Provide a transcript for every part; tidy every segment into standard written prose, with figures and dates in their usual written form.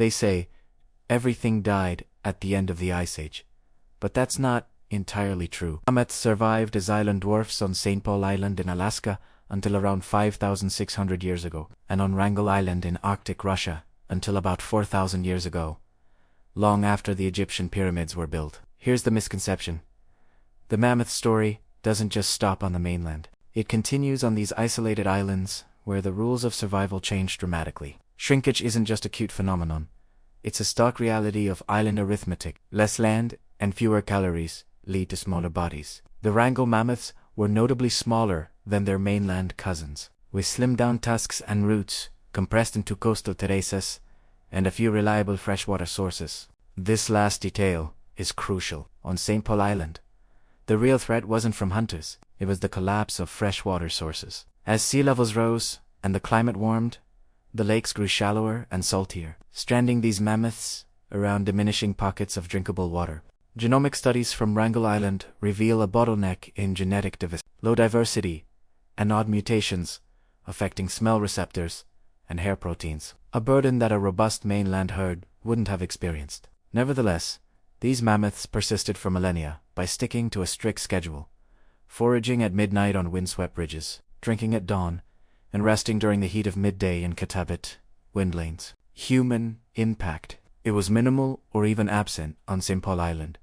They say everything died at the end of the Ice Age, but that's not entirely true. Mammoths survived as island dwarfs on St. Paul Island in Alaska until around 5,600 years ago, and on Wrangel Island in Arctic Russia until about 4,000 years ago, long after the Egyptian pyramids were built. Here's the misconception. The mammoth story doesn't just stop on the mainland. It continues on these isolated islands where the rules of survival change dramatically. Shrinkage isn't just a cute phenomenon. It's a stark reality of island arithmetic. Less land and fewer calories lead to smaller bodies. The Wrangel mammoths were notably smaller than their mainland cousins, with slimmed-down tusks and roots compressed into coastal terraces and a few reliable freshwater sources. This last detail is crucial. On St. Paul Island, the real threat wasn't from hunters, it was the collapse of freshwater sources. As sea levels rose and the climate warmed, the lakes grew shallower and saltier, stranding these mammoths around diminishing pockets of drinkable water. Genomic studies from Wrangel Island reveal a bottleneck in genetic diversity, low diversity, and odd mutations affecting smell receptors and hair proteins, a burden that a robust mainland herd wouldn't have experienced. Nevertheless, these mammoths persisted for millennia by sticking to a strict schedule, foraging at midnight on windswept ridges, drinking at dawn, and resting during the heat of midday in Katabit wind lanes. Human impact. It was minimal or even absent on St. Paul Island,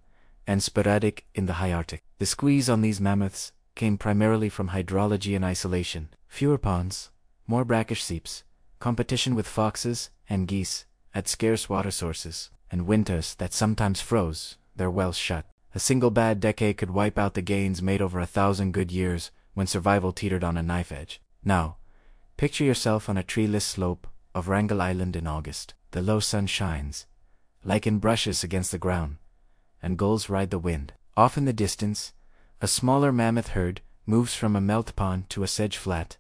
and sporadic in the high Arctic. The squeeze on these mammoths came primarily from hydrology and isolation. Fewer ponds, more brackish seeps, competition with foxes and geese at scarce water sources, and winters that sometimes froze their wells shut. A single bad decade could wipe out the gains made over 1,000 good years when survival teetered on a knife edge. Now, picture yourself on a treeless slope of Wrangel Island in August. The low sun shines, lichen brushes against the ground, and gulls ride the wind. Off in the distance, a smaller mammoth herd moves from a melt pond to a sedge flat,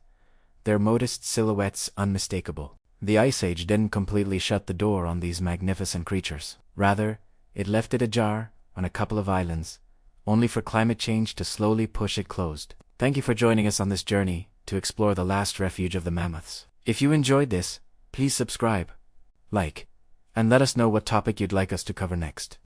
their modest silhouettes unmistakable. The Ice Age didn't completely shut the door on these magnificent creatures. Rather, it left it ajar on a couple of islands, only for climate change to slowly push it closed. Thank you for joining us on this journey to explore the last refuge of the mammoths. If you enjoyed this, please subscribe, like, and let us know what topic you'd like us to cover next.